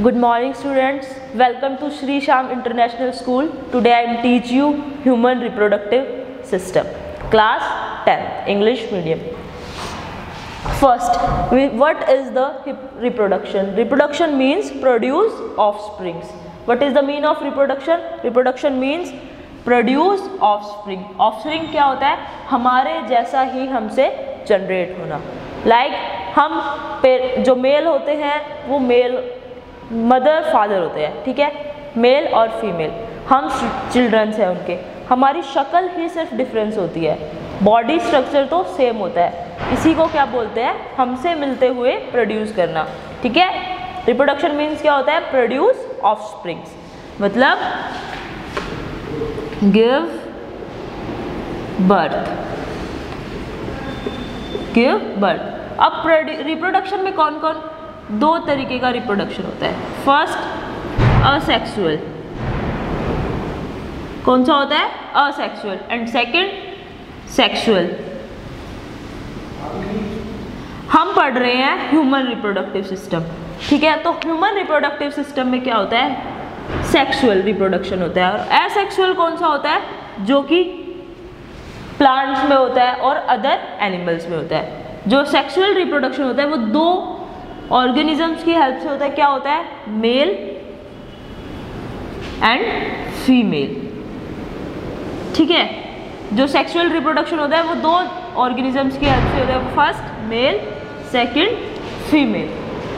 Good morning students, welcome to Sri Sham International School. Today I am teach you human reproductive system, class 10, English medium. First, what is the reproduction? Reproduction means produce offsprings. What is the mean of reproduction? Reproduction means produce offspring. Offspring क्या होता है? हमारे जैसा ही हमसे generate होना. हम जो mail होते हैं वो मेल मदर फादर होते हैं, ठीक है, मेल और फीमेल. हम चिल्ड्रंस हैं उनके. हमारी शक्ल ही सिर्फ डिफरेंस होती है, बॉडी स्ट्रक्चर तो सेम होता है. इसी को क्या बोलते हैं? हमसे मिलते हुए प्रोड्यूस करना, ठीक है. रिप्रोडक्शन मीन्स क्या होता है? प्रोड्यूस ऑफस्प्रिंग्स, मतलब गिव बर्थ. अब रिप्रोडक्शन में कौन कौन? दो तरीके का रिप्रोडक्शन होता है. First asexual. कौन सा होता है? असेक्सुअल. And second sexual. हम पढ़ रहे हैं ह्यूमन रिप्रोडक्टिव सिस्टम, ठीक है. तो ह्यूमन रिप्रोडक्टिव सिस्टम में क्या होता है? सेक्सुअल रिप्रोडक्शन होता है. और एसेक्सुअल कौन सा होता है? जो कि प्लांट्स में होता है और अदर एनिमल्स में होता है. जो सेक्सुअल रिप्रोडक्शन होता है वो दो ऑर्गेनिजम्स की हेल्प से होता है. क्या होता है? मेल एंड फीमेल, ठीक है. जो सेक्सुअल रिप्रोडक्शन होता है वो दो ऑर्गेनिजम्स की हेल्प से होता है. फर्स्ट मेल, सेकंड फीमेल,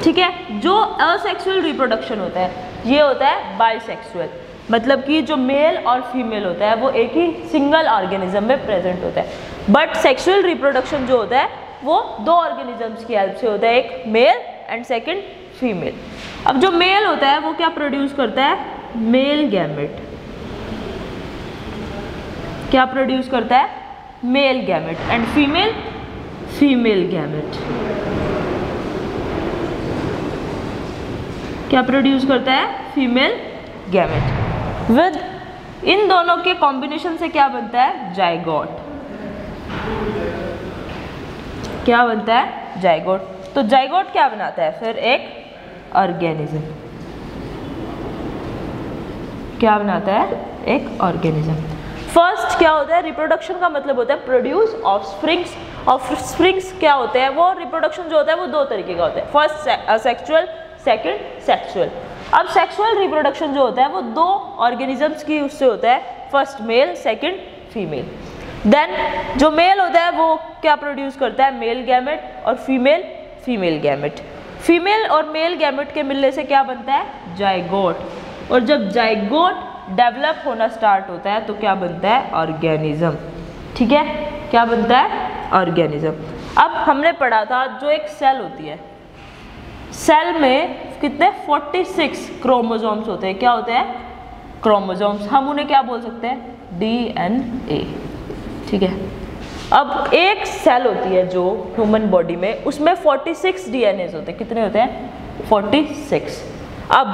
ठीक है. जो असेक्सुअल रिप्रोडक्शन होता है ये होता है बाइसेक्सुअल, मतलब कि जो मेल और फीमेल होता है वो एक ही सिंगल ऑर्गेनिज्म में प्रेजेंट होता है. बट सेक्सुअल रिप्रोडक्शन जो होता है वो दो ऑर्गेनिजम्स की हेल्प से होता है, एक मेल एंड सेकंड फीमेल. अब जो मेल होता है वो क्या प्रोड्यूस करता है? Male gamete. क्या प्रोड्यूस करता है? Male gamete. And female, female gamete. क्या प्रोड्यूस करता है? Female gamete. विद इन दोनों के कॉम्बिनेशन से क्या बनता है? जाइगोट. क्या बनता है? जाइगोट. तो जाइगोट क्या बनाता है? फिर एक ऑर्गेनिज्म. क्या बनाता है? एक ऑर्गेनिज्म. फर्स्ट क्या होता है? रिप्रोडक्शन का मतलब होता है प्रोड्यूस ऑफस्प्रिंग्स. ऑफस्प्रिंग्स क्या होते हैं? वो रिप्रोडक्शन जो होता है वो दो तरीके का होता है. First asexual, second sexual. अब सेक्सुअल रिप्रोडक्शन जो होता है वो दो ऑर्गेनिजम्स की उससे होता है. First male, second female. Then जो मेल होता है वो क्या प्रोड्यूस करता है? Male gamete. और फीमेल, फीमेल गैमेट. फीमेल और मेल गैमेट के मिलने से क्या बनता है? जाइगोट. और जब जाइगोट डेवलप होना स्टार्ट होता है तो क्या बनता है? ऑर्गेनिज्म, ठीक है. क्या बनता है? ऑर्गेनिज्म. अब हमने पढ़ा था जो एक सेल होती है, सेल में कितने? 46 क्रोमोसोम्स होते हैं. क्या होते हैं? क्रोमोसोम्स. हम उन्हें क्या बोल सकते हैं? DNA, ठीक है. अब एक सेल होती है जो ह्यूमन बॉडी में, उसमें 46 DNAs होते हैं. कितने होते हैं? 46. अब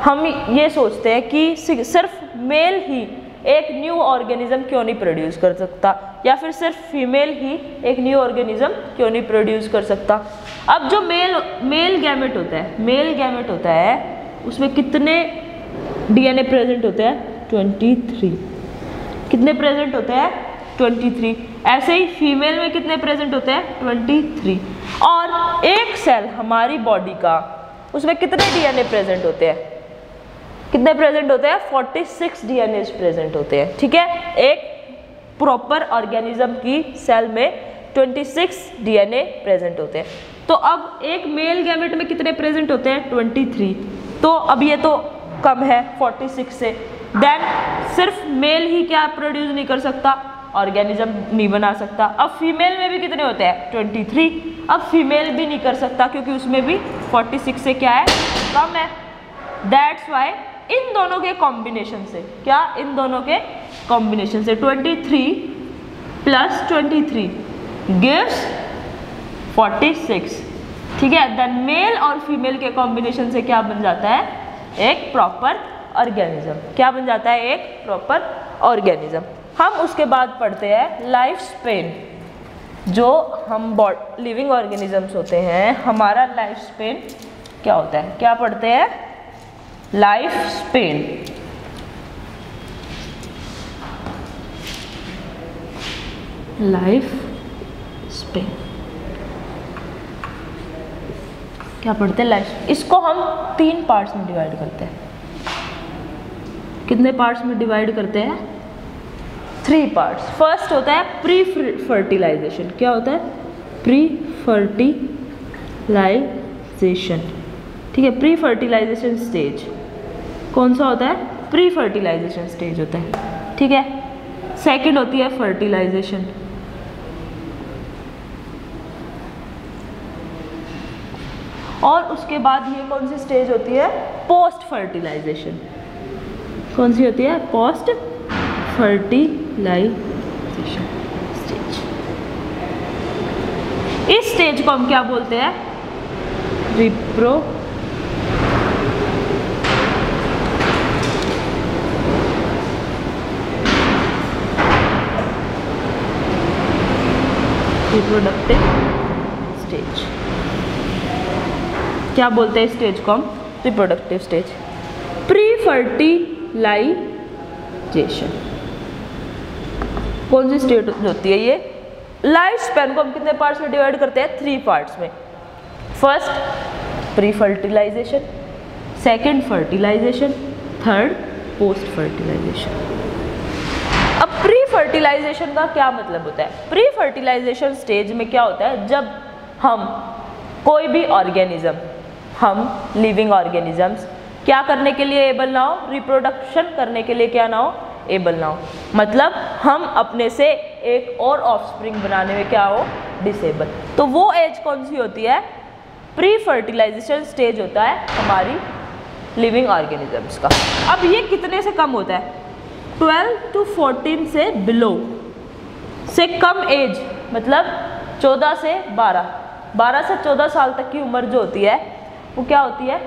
हम ये सोचते हैं कि सिर्फ मेल ही एक न्यू ऑर्गेनिज्म क्यों नहीं प्रोड्यूस कर सकता, या फिर सिर्फ फीमेल ही एक न्यू ऑर्गेनिज्म क्यों नहीं प्रोड्यूस कर सकता. अब जो मेल गैमेट होता है, मेल गैमेट होता है उसमें कितने DNA प्रेजेंट होते हैं? 23. कितने प्रेजेंट होते हैं? 23. ऐसे ही फीमेल में कितने प्रेजेंट होते हैं? 23. और एक सेल हमारी बॉडी का, उसमें कितने DNA प्रेजेंट होते हैं? कितने प्रेजेंट होते हैं? 46 DNAs प्रेजेंट होते हैं, ठीक है. एक प्रॉपर ऑर्गेनिज्म की सेल में 26 DNA प्रेजेंट होते हैं. तो अब एक मेल गैमेट में कितने प्रेजेंट होते हैं? 23. तो अब ये तो कम है 46 से. देन सिर्फ मेल ही क्या प्रोड्यूस नहीं कर सकता? ऑर्गेनिज्म नहीं बना सकता. अब फीमेल में भी कितने होते हैं? 23. अब फीमेल भी नहीं कर सकता क्योंकि उसमें भी 46 से क्या है? कम है. दैट्स वाई इन दोनों के कॉम्बिनेशन से, क्या? इन दोनों के कॉम्बिनेशन से 23 प्लस 23 गिव्स 46, ठीक है. देन मेल और फीमेल के कॉम्बिनेशन से क्या बन जाता है? एक प्रॉपर ऑर्गेनिज्म. क्या बन जाता है? एक प्रॉपर ऑर्गेनिज्म. हम उसके बाद पढ़ते हैं लाइफ स्पेन. जो हम लिविंग ऑर्गेनिजम्स होते हैं, हमारा लाइफ स्पेन क्या होता है? क्या पढ़ते हैं? Life span. लाइफ स्पेन क्या पढ़ते हैं? लाइफ। इसको हम 3 पार्ट्स में डिवाइड करते हैं। कितने पार्ट्स में डिवाइड करते हैं? 3 पार्ट्स। फर्स्ट होता है प्री फर्टिलाइजेशन। क्या होता है? Pre fertilization. ठीक है, प्री फर्टिलाइजेशन स्टेज कौन सा होता है? प्री फर्टिलाइजेशन स्टेज होता है। ठीक है। सेकंड होती है फर्टिलाइजेशन। और उसके बाद ये कौन सी स्टेज होती है? Post fertilization. कौन सी होती है? Post fertilization stage. इस स्टेज को हम क्या बोलते हैं? Reproductive stage. क्या बोलते हैं इस स्टेज को हम? Reproductive stage. प्री फर्टिलाइजेशन कौन सी स्टेज होती है? ये लाइफ स्पैन को हम कितने पार्ट्स में डिवाइड करते हैं? 3 पार्ट्स में। First pre fertilization, second fertilization, third post fertilization. अब प्री फर्टिलाइजेशन का क्या मतलब होता है? प्री फर्टिलाइजेशन स्टेज में क्या होता है? जब हम कोई भी ऑर्गेनिज्म, हम लिविंग ऑर्गेनिजम्स क्या करने के लिए एबल ना हो? रिप्रोडक्शन करने के लिए क्या ना हो? एबल ना हो। मतलब हम अपने से एक और ऑफस्प्रिंग बनाने में क्या हो? डिसेबल। तो वो एज कौन सी होती है? प्री फर्टिलाइजेशन स्टेज होता है हमारी लिविंग ऑर्गेनिजम्स का। अब ये कितने से कम होता है? 12 to 14 से बिलो से कम एज, मतलब 14 से 12, 12 से 14 साल तक की उम्र जो होती है वो क्या होती है?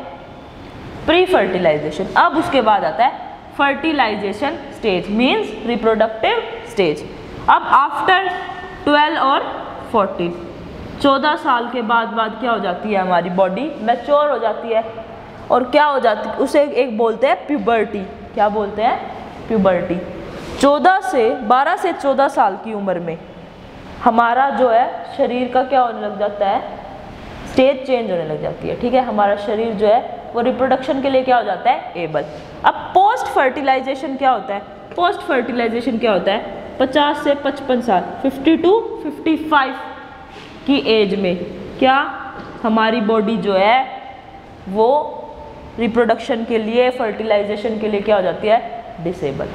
Pre fertilization. अब उसके बाद आता है fertilization stage, means reproductive stage. अब आफ्टर 12 और 14, 14 साल के बाद क्या हो जाती है? हमारी बॉडी मैच्योर हो जाती है। और क्या हो जाती है? उसे एक बोलते हैं प्यूबर्टी। क्या बोलते हैं? प्यूबर्टी। 12 से 14 साल की उम्र में हमारा जो है शरीर का क्या होने लग जाता है? स्टेज चेंज होने लग जाती है। ठीक है, हमारा शरीर जो है वो रिप्रोडक्शन के लिए क्या हो जाता है? एबल। अब पोस्ट फर्टिलाइजेशन क्या होता है? पोस्ट फर्टिलाइजेशन क्या होता है? 50 से 55 साल, 50 to 55 की एज में क्या हमारी बॉडी जो है वो रिप्रोडक्शन के लिए, फर्टिलाइजेशन के लिए क्या हो जाती है? डिसेबल।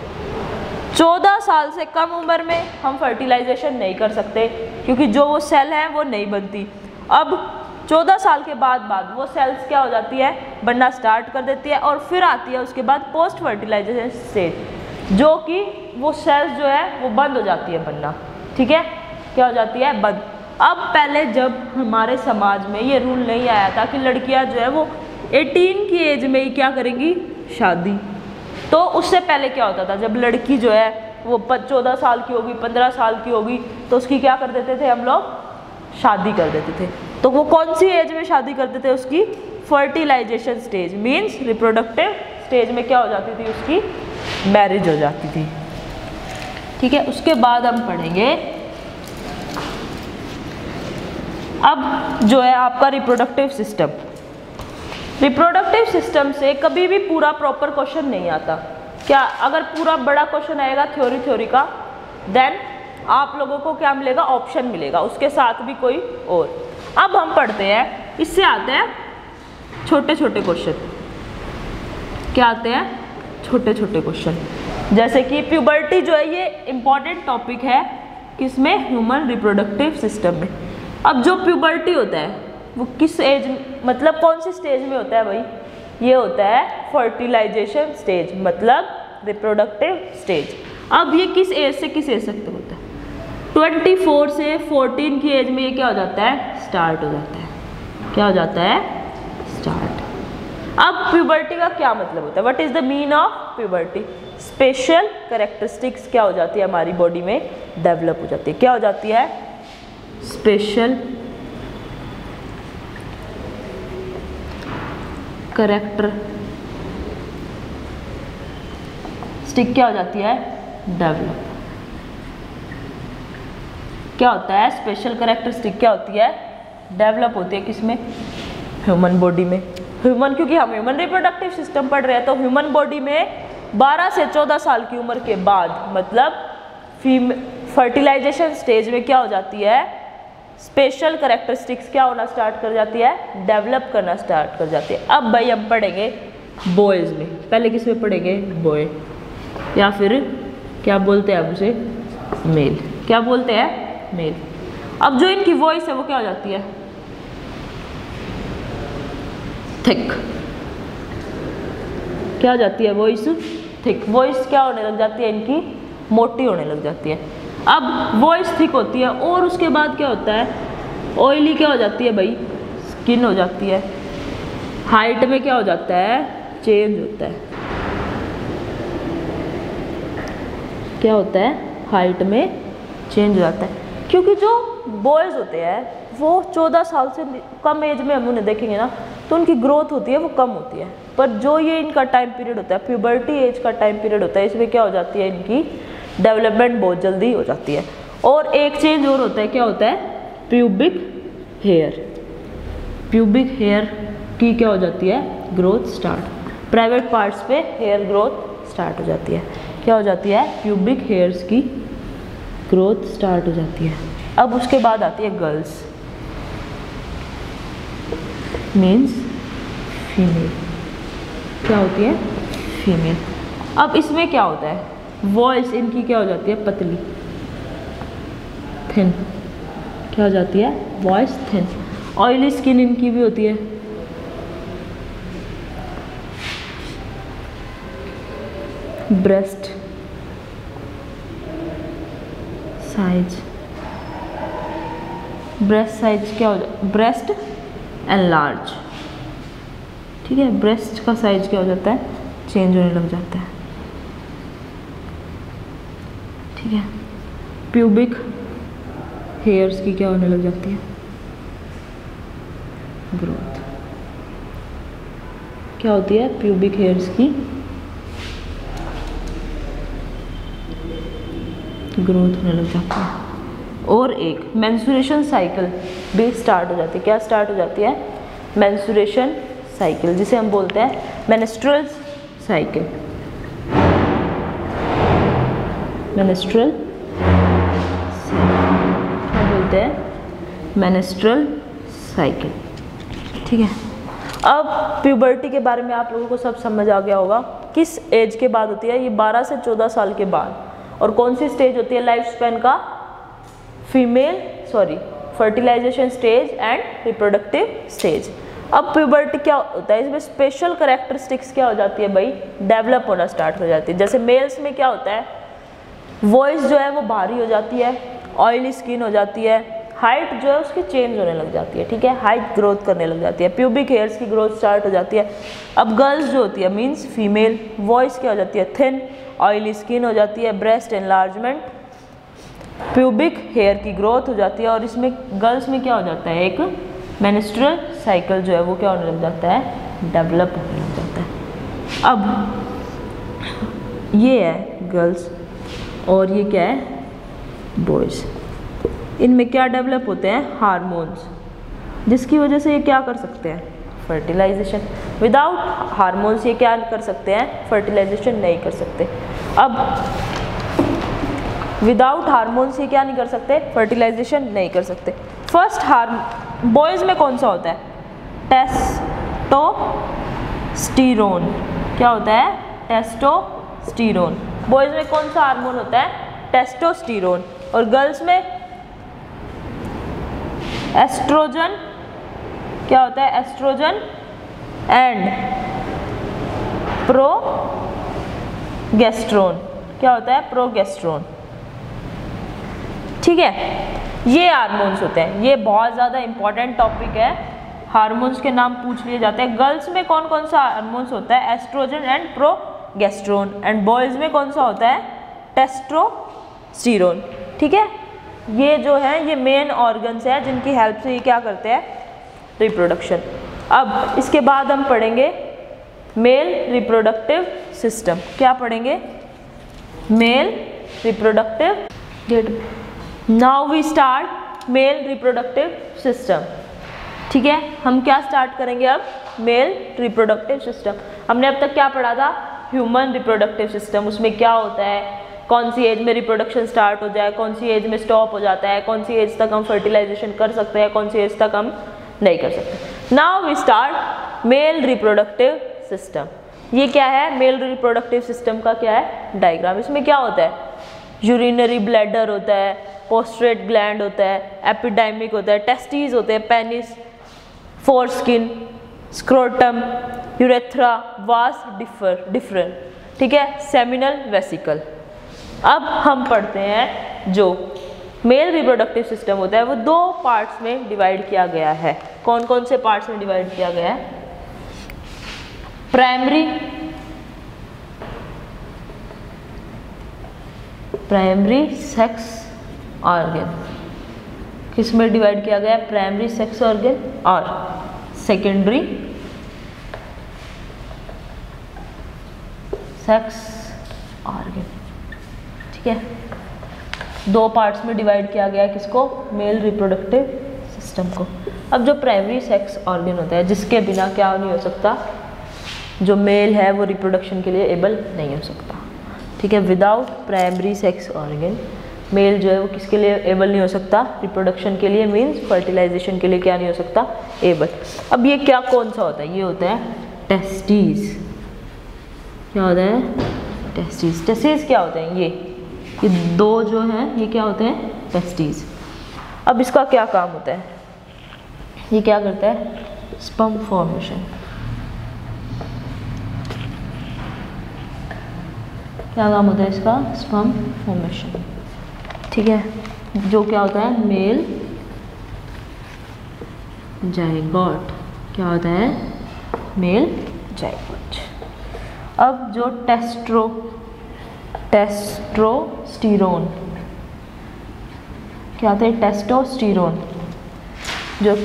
14 साल से कम उम्र में हम फर्टिलाइजेशन नहीं कर सकते क्योंकि जो वो सेल है वो नहीं बनती। अब 14 साल के बाद वो सेल्स क्या हो जाती है? बनना स्टार्ट कर देती है। और फिर आती है उसके बाद पोस्ट फर्टिलाइजेशन स्टेज, जो कि वो सेल्स जो है वो बंद हो जाती है बनना। ठीक है, क्या हो जाती है? बंद। अब पहले जब हमारे समाज में ये रूल नहीं आया था कि लड़कियां जो है वो 18 की एज में ही क्या करेंगी? शादी। तो उससे पहले क्या होता था? जब लड़की जो है वो 14 साल की होगी, 15 साल की होगी, तो उसकी क्या कर देते थे हम लोग? शादी कर देते थे। तो वो कौन सी एज में शादी करते थे? उसकी fertilization stage, means reproductive stage में क्या हो जाती थी? उसकी मैरिज हो जाती थी। ठीक है, उसके बाद हम पढ़ेंगे अब जो है आपका रिप्रोडक्टिव सिस्टम। रिप्रोडक्टिव सिस्टम से कभी भी पूरा प्रॉपर क्वेश्चन नहीं आता। क्या अगर पूरा बड़ा क्वेश्चन आएगा थ्योरी का, देन आप लोगों को क्या मिलेगा? ऑप्शन मिलेगा, उसके साथ भी कोई और। अब हम पढ़ते हैं, इससे आते हैं छोटे छोटे क्वेश्चन। क्या आते हैं? छोटे छोटे क्वेश्चन। जैसे कि प्यूबर्टी जो है ये इंपॉर्टेंट टॉपिक है किसमें? ह्यूमन रिप्रोडक्टिव सिस्टम में। अब जो प्यूबर्टी होता है वो किस एज, मतलब कौन सी स्टेज में होता है भाई? ये होता है फर्टिलाइजेशन स्टेज, मतलब रिप्रोडक्टिव स्टेज। अब ये किस एज से किस एज तक होता है? 24 से 14 की एज में ये क्या हो जाता है? स्टार्ट हो जाता है। क्या हो जाता है? स्टार्ट। अब प्यूबर्टी का क्या मतलब होता है? What is the mean of puberty? Special characteristics क्या हो जाती है हमारी बॉडी में? डेवलप हो जाती है। क्या हो जाती है? स्पेशल कैरेक्टरिस्टिक्स स्टिक क्या हो जाती है, डेवलप। क्या होता है, स्पेशल कैरेक्टरिस्टिक क्या होती है, डेवलप होती है। किसमें, ह्यूमन बॉडी में। ह्यूमन, क्योंकि हम ह्यूमन रिप्रोडक्टिव सिस्टम पढ़ रहे हैं, तो ह्यूमन बॉडी में 12 से 14 साल की उम्र के बाद, मतलब फर्टिलाइजेशन स्टेज में क्या हो जाती है, स्पेशल कैरेक्टरिस्टिक्स क्या होना स्टार्ट कर जाती है, डेवलप करना स्टार्ट कर जाती है। अब भाई हम पढ़ेंगे बॉयज में। पहले किस में पढ़ेंगे, बॉय, या फिर क्या बोलते हैं अब उसे, मेल। क्या बोलते हैं, मेल। अब जो इनकी वॉइस है वो क्या हो जाती है, थिक। क्या हो जाती है, वॉइस थिक। वॉइस क्या होने लग जाती है इनकी, मोटी होने लग जाती है। अब वॉइस थिक होती है और उसके बाद क्या होता है, ऑयली क्या हो जाती है भाई, स्किन हो जाती है। हाइट में क्या हो जाता है, चेंज होता है। क्या होता है, हाइट में चेंज हो जाता है। क्योंकि जो बॉयज़ होते हैं वो 14 साल से कम एज में हम उन्हें देखेंगे ना, तो उनकी ग्रोथ होती है वो कम होती है। पर जो ये इनका टाइम पीरियड होता है, प्यूबर्टी एज का टाइम पीरियड होता है, इसमें क्या हो जाती है, इनकी डेवलपमेंट बहुत जल्दी हो जाती है। और एक चेंज और होता है, क्या होता है, प्यूबिक हेयर। प्यूबिक हेयर की क्या हो जाती है, ग्रोथ स्टार्ट। प्राइवेट पार्ट्स पे हेयर ग्रोथ स्टार्ट हो जाती है। क्या हो जाती है, प्यूबिक हेयर्स की ग्रोथ स्टार्ट हो जाती है। अब उसके बाद आती है गर्ल्स, मीन्स फीमेल। क्या होती है, फीमेल। अब इसमें क्या होता है, वॉइस इनकी क्या हो जाती है, पतली, थिन। क्या हो जाती है, वॉइस थिन। ऑयली स्किन इनकी भी होती है। ब्रेस्ट साइज, ब्रेस्ट साइज क्या हो जाता है, ब्रेस्ट एनलार्ज। ठीक है, ब्रेस्ट का साइज क्या हो जाता है, चेंज होने लग जाता है। ठीक है, प्यूबिक हेयर्स की क्या होने लग जाती है, ग्रोथ। क्या होती है, प्यूबिक हेयर्स की ग्रोथ होने लग जाती है। और एक मेंस्ट्रुएशन साइकिल भी स्टार्ट हो जाती है। क्या स्टार्ट हो जाती है, मेंस्ट्रुएशन साइकिल, जिसे हम बोलते हैं मेंस्ट्रुअल साइकिल। मेंस्ट्रुअल क्या बोलते हैं, मेंस्ट्रुअल साइकिल। ठीक है, अब प्यूबर्टी के बारे में आप लोगों को सब समझ आ गया होगा। किस एज के बाद होती है, ये 12 से 14 साल के बाद। और कौन सी स्टेज होती है लाइफ स्पैन का, fertilization stage and reproductive stage. अब प्यूबर्टी क्या होता है, इसमें स्पेशल कैरेक्टरिस्टिक्स क्या हो जाती है भाई, डेवलप होना स्टार्ट हो जाती है। जैसे मेल्स में क्या होता है, वॉइस जो है वो भारी हो जाती है, ऑयली स्किन हो जाती है, हाइट जो है उसकी चेंज होने लग जाती है। ठीक है, हाइट ग्रोथ करने लग जाती है, प्यूबिक हेयर्स की ग्रोथ स्टार्ट हो जाती है। अब गर्ल्स जो होती है, मीन्स फीमेल, वॉइस क्या हो जाती है, थिन, ऑयली स्किन हो जाती है, ब्रेस्ट एनलार्जमेंट, प्यूबिक हेयर की ग्रोथ हो जाती है। और इसमें गर्ल्स में क्या हो जाता है, एक मेंस्ट्रुअल साइकिल जो है वो क्या होने लग जाता है, डेवलप होने लग जाता है। अब ये है गर्ल्स और ये क्या है, बॉयज़। इनमें क्या डेवलप होते हैं, हार्मोन्स, जिसकी वजह से ये क्या कर सकते हैं, फर्टिलाइजेशन। विदाउट हार्मोन्स ये क्या कर सकते हैं, फर्टिलाइजेशन नहीं कर सकते। अब विदाउट हार्मोन्स ये क्या नहीं कर सकते, फर्टिलाइजेशन नहीं कर सकते। फर्स्ट बॉयज़ में कौन सा होता है, टेस्टोस्टेरोन। क्या होता है, टेस्टोस्टेरोन। बॉयज़ में कौन सा हार्मोन होता है, टेस्टोस्टेरोन। और गर्ल्स में एस्ट्रोजन। क्या होता है, एस्ट्रोजन एंड प्रोगेस्ट्रोन। क्या होता है, प्रोगेस्ट्रोन। ठीक है, ये हार्मोन्स होते हैं। ये बहुत ज़्यादा इंपॉर्टेंट टॉपिक है, हार्मोन्स के नाम पूछ लिए जाते हैं। गर्ल्स में कौन कौन सा हार्मोन्स होता है, एस्ट्रोजन एंड प्रोगेस्ट्रोन। एंड बॉयज़ में कौन सा होता है, टेस्टोस्टेरोन। ठीक है, ये जो है ये मेन ऑर्गन्स है जिनकी हेल्प से ये क्या करते हैं, रिप्रोडक्शन। अब इसके बाद हम पढ़ेंगे मेल रिप्रोडक्टिव सिस्टम। क्या पढ़ेंगे, male reproductive. Now we start male reproductive system. ठीक है, हम क्या स्टार्ट करेंगे अब? Male reproductive system. हमने अब तक क्या पढ़ा था? Human reproductive system. उसमें क्या होता है, कौन सी एज में रिप्रोडक्शन स्टार्ट हो जाए, कौन सी एज में स्टॉप हो जाता है, कौन सी एज तक हम फर्टिलाइजेशन कर सकते हैं, कौन सी एज तक हम नहीं कर सकते। Now we start male reproductive system. ये क्या है? मेल रिप्रोडक्टिव सिस्टम का क्या है? डायग्राम। इसमें क्या होता है? यूरिनरी ब्लैडर होता है, पोस्ट्रेट ग्लैंड होता है, एपिडाइमिक होता है, टेस्टिस होते हैं, पेनिस, फोरस्किन, स्क्रोटम, यूरेथ्रा, वास डिफरेंट। ठीक है, सेमिनल वेसिकल। अब हम पढ़ते हैं जो मेल रिप्रोडक्टिव सिस्टम होता है वो दो पार्ट्स में डिवाइड किया गया है। कौन कौन से पार्ट्स में डिवाइड किया गया है? Primary sex organ. किस में डिवाइड किया गया है? प्राइमरी सेक्स ऑर्गन और सेकेंडरी सेक्स ऑर्गन। ठीक है, दो पार्ट्स में डिवाइड किया गया है किसको? मेल रिप्रोडक्टिव सिस्टम को। अब जो प्राइमरी सेक्स ऑर्गन होता है जिसके बिना क्या नहीं हो सकता, जो मेल है वो रिप्रोडक्शन के लिए एबल नहीं हो सकता। ठीक है, without primary sex organ male जो है वो किसके लिए एबल नहीं हो सकता? रिप्रोडक्शन के लिए, मीन्स फर्टिलाइजेशन के लिए क्या नहीं हो सकता? एबल। अब ये क्या कौन सा होता है? ये होता है टेस्टिस। क्या होता है? टेस्टिस। टेस्टिस क्या होते हैं? ये दो जो हैं ये क्या होते हैं? टेस्टिस। अब इसका क्या काम होता है? ये क्या करता है? Sperm formation. क्या काम होता है इसका? Sperm formation. ठीक है, जो क्या होता है? Male zygote. क्या होता है? Male zygote. अब जो टेस्टोस्टेरोन, क्या थे? टेस्टोस्टेरोन जो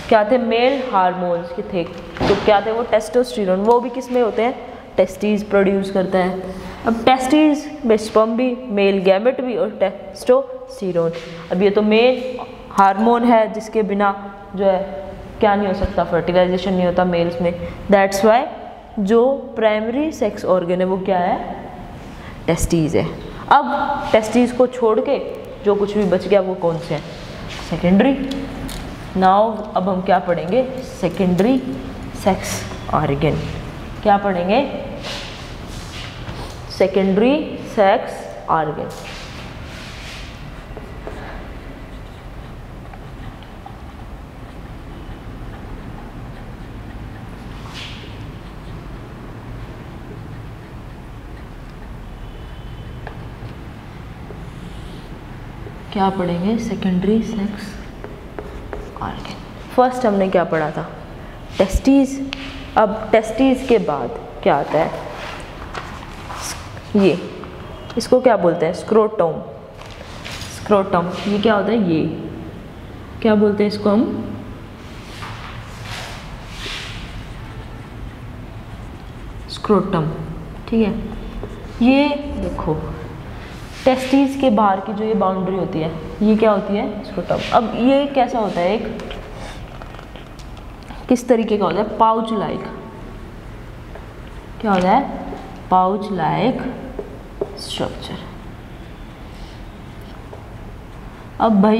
क्या थे? मेल हार्मोन्स के थे। तो क्या थे वो? टेस्टोस्टेरोन। वो भी किस में होते हैं? टेस्टिस प्रोड्यूस करता है। अब टेस्टिस में स्पर्म भी, मेल गैमेट भी और टेस्टोस्टेरोन। अब ये तो मेल हार्मोन है जिसके बिना जो है क्या नहीं हो सकता? फर्टिलाइजेशन नहीं होता मेल्स में। दैट्स वाई जो प्राइमरी सेक्स ऑर्गन है वो क्या है? टेस्टिस है। अब टेस्टिस को छोड़ के जो कुछ भी बच गया वो कौन से हैं? सेकेंडरी। नाउ अब हम क्या पढ़ेंगे? Secondary sex organ. क्या पढ़ेंगे? Secondary sex organ. क्या पढ़ेंगे? Secondary sex organ. फर्स्ट हमने क्या पढ़ा था? टेस्टिस। अब टेस्टिस के बाद क्या आता है? ये इसको क्या बोलते हैं? स्क्रोटम। स्क्रोटम ये क्या होता है? ये क्या बोलते हैं इसको हम? स्क्रोटम। ठीक है, ये देखो टेस्टिस के बाहर की जो ये बाउंड्री होती है ये क्या होती है? स्क्रोटम। अब ये कैसा होता है? एक किस तरीके का होता है? Pouch like. क्या होता है? Pouch like structure. अब भाई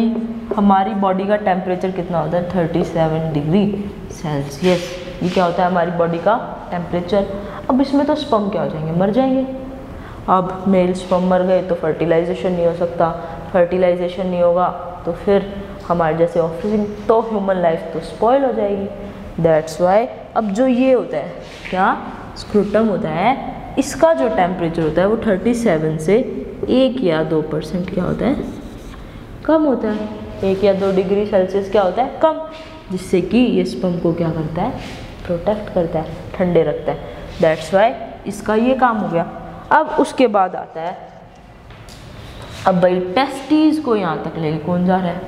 हमारी बॉडी का टेम्परेचर कितना होता है? 37 डिग्री सेल्सियस। ये क्या होता है? हमारी बॉडी का टेम्परेचर। अब इसमें तो स्पर्म क्या हो जाएंगे? मर जाएंगे। अब मेल स्पर्म मर गए तो फर्टिलाइजेशन नहीं हो सकता। फर्टिलाइजेशन नहीं होगा तो फिर हमारे जैसे ऑफस्प्रिंग, तो ह्यूमन लाइफ तो स्पॉइल हो जाएगी। दैट्स वाई अब जो ये होता है क्या? स्क्रोटम होता है, इसका जो टेम्परेचर होता है वो 37 से 1 या 2% क्या होता है? कम होता है। 1 या 2 डिग्री सेल्सियस क्या होता है? कम, जिससे कि ये स्पर्म को क्या करता है? प्रोटेक्ट करता है, ठंडे रखता है। दैट्स वाई इसका ये काम हो गया। अब उसके बाद आता है, अब भाई टेस्टिस को यहाँ तक लेके कौन जा रहा है?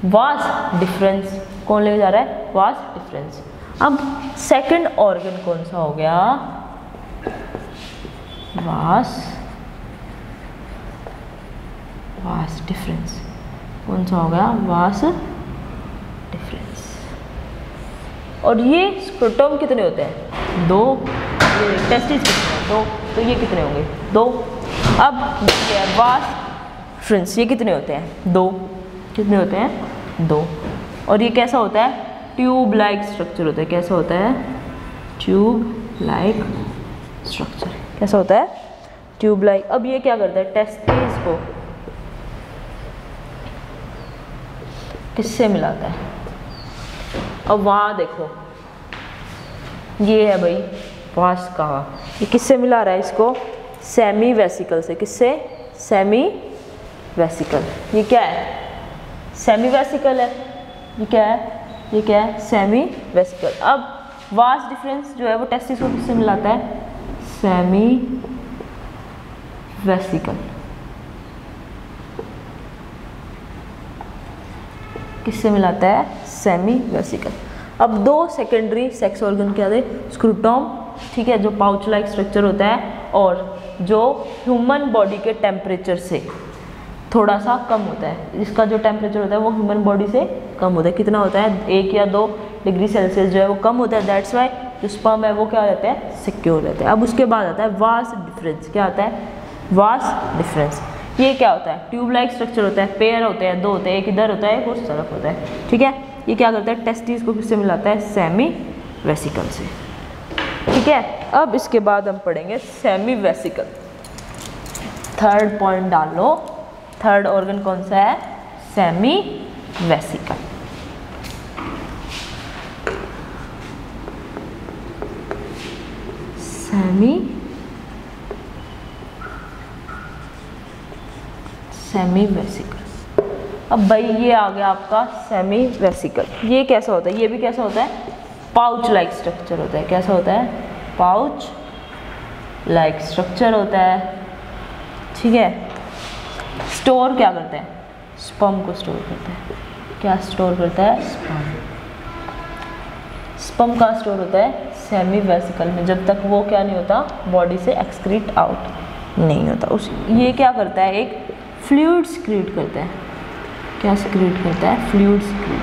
Vas deferens. कौन लेके जा रहा है? Vas deferens. अब सेकंड ऑर्गन कौन सा हो गया? वास वास डिफरेंस। कौन सा हो गया? Vas deferens. और ये स्क्रोटम कितने होते हैं? 2। ये टेस्टिस कितने हैं? 2। तो ये कितने होंगे? 2। अब ये है वास डिफरेंस, ये कितने होते हैं? 2। कितने होते हैं? 2। और ये कैसा होता है? ट्यूब लाइक स्ट्रक्चर होता है। कैसा होता है? Tube like structure. कैसा होता है? Tube like. अब ये क्या करता है? टेस्टिस को किससे मिलाता है? अब वहाँ देखो, ये है भाई वास कहा, ये किससे मिला रहा है इसको? सेमी वेसिकल से। किससे? Semi vesicle. ये क्या है? सेमी वेसिकल है। ये क्या है? ये क्या है? Semi vesicle. अब वास डिफरेंस जो है वो टेस्टिस को किससे मिलाता है? Semi vesicle. किससे मिलाता है? Semi vesicle. अब 2 सेकेंडरी सेक्स ऑर्गन क्या थे? स्क्रूटम, ठीक है, जो पाउच लाइक स्ट्रक्चर होता है और जो ह्यूमन बॉडी के टेम्परेचर से थोड़ा सा कम होता है। इसका जो टेम्परेचर होता है वो ह्यूमन बॉडी से कम होता है। कितना होता है? 1 या 2 डिग्री सेल्सियस जो है वो कम होता है। दैट्स वाई जो स्पर्म है वो क्या रहता है? सिक्योर रहता है। अब उसके बाद आता है वास डिफरेंस। क्या आता है? Vas deferens. ये क्या होता है? ट्यूब लाइक स्ट्रक्चर होता है, पेयर होते हैं, 2 होते हैं, एक इधर होता है, एक उस तरफ होता है, ठीक है। ये क्या करता है? टेस्टिस को किससे मिलाता है? सेमी वेसिकल से, ठीक है। अब इसके बाद हम पढ़ेंगे सेमी वेसिकल। थर्ड पॉइंट डाल लो, थर्ड ऑर्गन कौन सा है? Semi vesicle. Semi vesicle. अब भाई ये आ गया आपका सेमी वेसिकल। ये कैसा होता है? ये भी कैसा होता है? पाउच लाइक स्ट्रक्चर होता है। कैसा होता है? पाउच लाइक स्ट्रक्चर होता है, ठीक है। स्टोर क्या करते हैं? स्पर्म को स्टोर करते हैं। क्या स्टोर करता है? स्पर्म। स्पर्म कहाँ स्टोर होता है? सेमी वेसिकल में, जब तक वो क्या नहीं होता? बॉडी से एक्सक्रीट आउट नहीं होता। उस ये क्या करता है? एक फ्लूइड सिक्रीट करता है। क्या सिक्रीट करता है? Fluid secrete.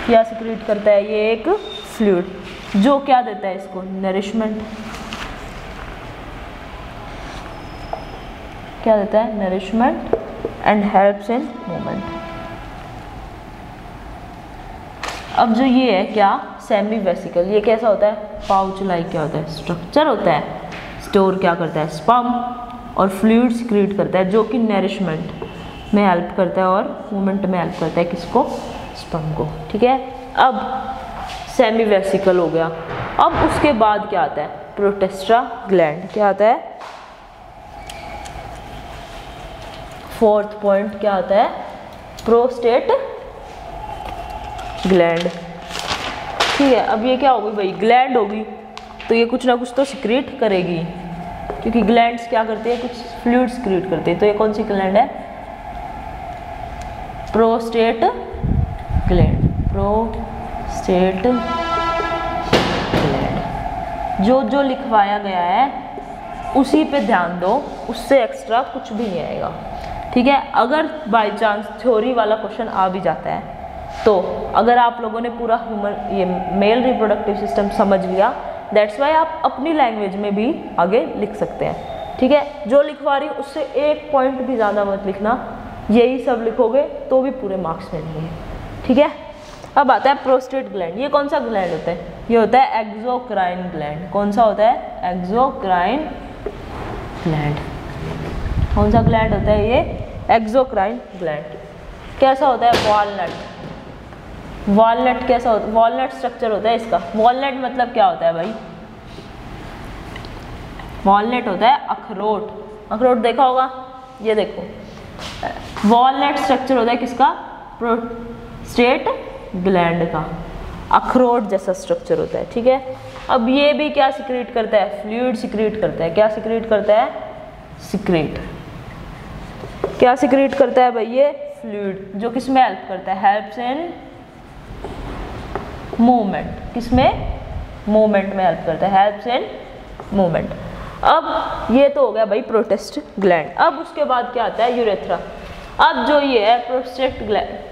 क्या सिक्रीट करता है? ये एक फ्लूइड जो क्या देता है इसको? नरिशमेंट। क्या देता है? Nourishment and helps in movement. अब जो ये है क्या? Semi vesicle. ये कैसा होता है? पाउच लाइक क्या होता है? स्ट्रक्चर होता है। स्टोर क्या करता है? स्पर्म और फ्लूइड सिक्रीट करता है जो कि नरिशमेंट में हेल्प करता है और मूवमेंट में हेल्प करता है। किसको? स्पर्म को, ठीक है। अब सेमी वेसिकल हो गया। अब उसके बाद क्या आता है? प्रोस्टेटा ग्लैंड। क्या आता है? फोर्थ पॉइंट क्या आता है? प्रोस्टेट ग्लैंड, ठीक है। अब ये क्या होगी भाई? ग्लैंड होगी तो ये कुछ ना कुछ तो सिक्रीट करेगी, क्योंकि ग्लैंड्स क्या करते हैं? कुछ फ्लूइड सिक्रीट करते हैं। तो ये कौन सी ग्लैंड है? Prostate gland. Prostate gland. जो जो लिखवाया गया है उसी पे ध्यान दो, उससे एक्स्ट्रा कुछ भी नहीं आएगा, ठीक है। अगर बाय चांस थ्योरी वाला क्वेश्चन आ भी जाता है तो अगर आप लोगों ने पूरा ह्यूमन ये मेल रिप्रोडक्टिव सिस्टम समझ लिया, दैट्स वाई आप अपनी लैंग्वेज में भी आगे लिख सकते हैं, ठीक है। जो लिखवा रही हूँ उससे 1 पॉइंट भी ज़्यादा मत लिखना, यही सब लिखोगे तो भी पूरे मार्क्स मिलेंगे, ठीक है। अब आता है प्रोस्टेट ग्लैंड। ये कौन सा ग्लैंड होता है? ये होता है एक्सोक्राइन ग्लैंड। कौन सा होता है? Exocrine gland. कौन सा ग्लैंड होता है ये? Exocrine gland. कैसा होता है? वॉलनट। वॉलनट कैसा होता है? वॉलनट स्ट्रक्चर होता है इसका। वॉलनट मतलब क्या होता है भाई? वॉलनट होता है अखरोट। अखरोट देखा होगा, ये देखो वॉलनट स्ट्रक्चर होता है किसका? प्रोस्टेट ग्लैंड का। अखरोट जैसा स्ट्रक्चर होता है, ठीक है। अब ये भी क्या सिक्रीट करता है? फ्लूइड सिक्रीट करता है। क्या सिक्रीट करता है? सिक्रीट। क्या सिक्रीट करता है भाई? ये फ्लूइड जो किसमें हेल्प करता है? Helps in movement. किसमें? मूवमेंट में हेल्प करता है, हेल्प्स इन मूवमेंट। अब ये तो हो गया भाई प्रोस्टेट ग्लैंड। अब उसके बाद क्या आता है, यूरेथ्रा। अब जो ये है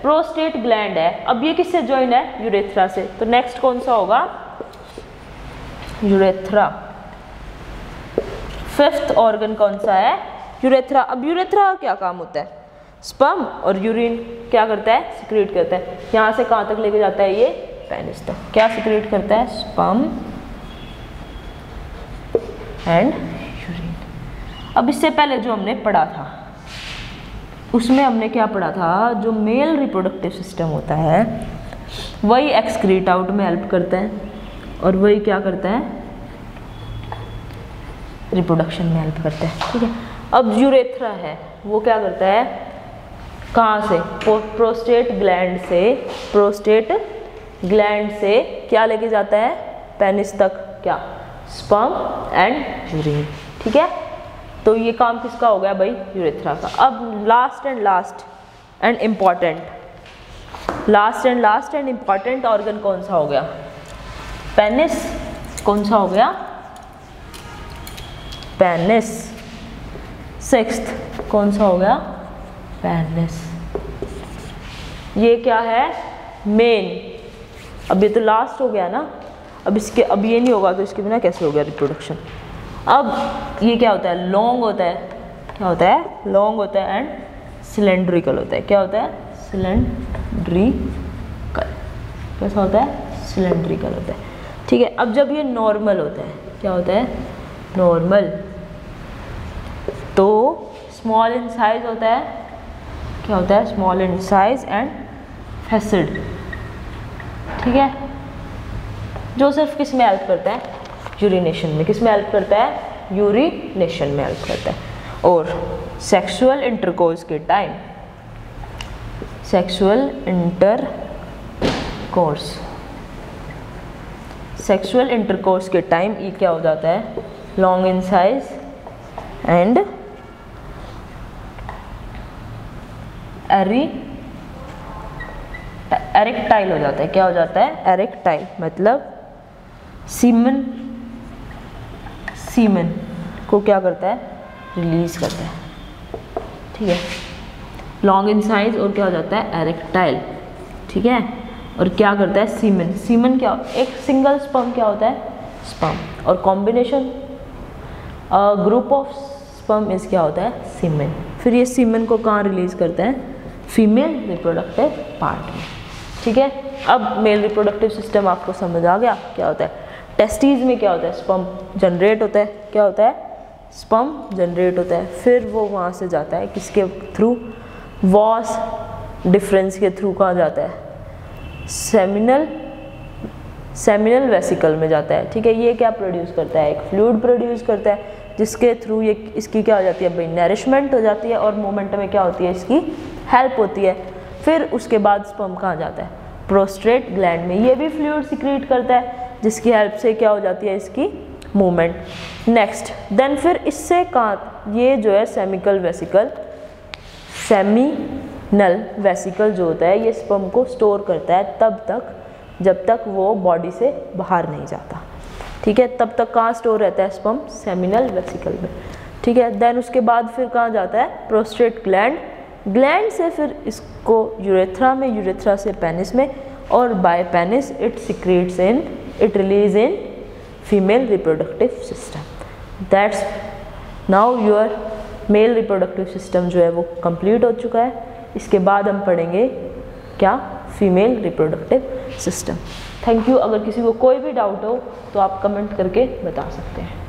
प्रोस्टेट ग्लैंड है, अब ये किससे ज्वाइन है, यूरेथ्रा से। तो नेक्स्ट कौन सा होगा, यूरेथ्रा। फिफ्थ ऑर्गन कौन सा है, यूरेथ्रा। अब यूरेथ्रा का क्या काम होता है, स्पर्म और यूरिन क्या करता है, सिक्रीट करता है। यहाँ से कहाँ तक लेके जाता है, ये पेनिस तक। क्या सिक्रीट करता है, स्पर्म एंड यूरिन। अब इससे पहले जो हमने पढ़ा था उसमें हमने क्या पढ़ा था, जो मेल रिप्रोडक्टिव सिस्टम होता है वही एक्सक्रीट आउट में हेल्प करता है और वही क्या करता है, रिप्रोडक्शन में हेल्प करता है। ठीक है, अब यूरेथ्रा है वो क्या करता है, कहाँ से, प्रोस्टेट ग्लैंड से क्या लेके जाता है, पेनिस तक, क्या, स्पर्म एंड यूरिन। ठीक है, तो ये काम किसका हो गया भाई, यूरेथ्रा का। अब लास्ट एंड इम्पॉर्टेंट ऑर्गन कौन सा हो गया, पेनिस। कौन सा हो गया, पेनिस। सिक्स्थ कौन सा हो गया, पेनिस। ये क्या है, मेन। अब ये तो लास्ट हो गया ना, अब ये नहीं होगा तो इसके बिना कैसे हो गया रिप्रोडक्शन। अब ये क्या होता है, लॉन्ग होता है, क्या होता है, लॉन्ग होता है एंड सिलेंड्रिकल होता है। क्या होता है, सिलेंड्रिकल। कैसा होता है, सिलेंड्रिकल होता है। ठीक है, अब जब ये नॉर्मल होता है, क्या होता है, नॉर्मल, तो स्मॉल इन साइज होता है। क्या होता है, स्मॉल इन साइज एंड फैसिड। ठीक है, जो सिर्फ किस में हेल्प करता है, यूरिनेशन में। किस में हेल्प करता है, यूरिनेशन में हेल्प करता है। और सेक्सुअल इंटरकोर्स के टाइम, सेक्सुअल इंटरकोर्स के टाइम ये क्या हो जाता है, long in size and erectile हो जाता है। क्या हो जाता है, एरेक्टाइल, मतलब सीमन को क्या करता है, रिलीज करता है। ठीक है, लॉन्ग इन साइज और क्या हो जाता है, एरेक्टाइल। ठीक है, और क्या करता है, सीमन क्या, एक सिंगल स्पर्म क्या होता है, स्पर्म, और कॉम्बिनेशन ग्रुप ऑफ स्पर्म इस क्या होता है, सीमेन। फिर ये सीमेन को कहाँ रिलीज करते हैं, फीमेल रिप्रोडक्टिव पार्ट में। ठीक है, अब मेल रिप्रोडक्टिव सिस्टम आपको समझ आ गया। क्या होता है, टेस्टीज में क्या होता है, स्पर्म जनरेट होता है। क्या होता है, स्पर्म जनरेट होता है, फिर वो वहाँ से जाता है किसके थ्रू, वॉस डिफरेंस के थ्रू कहाँ जाता है, सेमिनल वेसिकल में जाता है। ठीक है, ये क्या प्रोड्यूस करता है, एक फ्लूइड प्रोड्यूस करता है जिसके थ्रू ये इसकी क्या हो जाती है भाई, नरिशमेंट हो जाती है और मूवमेंट में क्या होती है, इसकी हेल्प होती है। फिर उसके बाद स्पर्म कहाँ जाता है, प्रोस्टेट ग्लैंड में, ये भी फ्लूइड सिक्रीट करता है जिसकी हेल्प से क्या हो जाती है, इसकी मूवमेंट। नेक्स्ट देन फिर इससे कहाँ, ये जो है सेमिनल वेसिकल जो होता है ये स्पर्म को स्टोर करता है तब तक जब तक वो बॉडी से बाहर नहीं जाता। ठीक है, तब तक कहाँ स्टोर रहता है स्पर्म, सेमिनल वेसिकल में। ठीक है, देन उसके बाद फिर कहाँ जाता है, प्रोस्टेट ग्लैंड से फिर इसको यूरेथ्रा में, यूरेथ्रा से पेनिस में, और by penis it release in female reproductive system. That's now your male reproductive system जो है वो कंप्लीट हो चुका है। इसके बाद हम पढ़ेंगे क्या, female reproductive system. Thank you. अगर किसी को कोई भी डाउट हो तो आप कमेंट करके बता सकते हैं।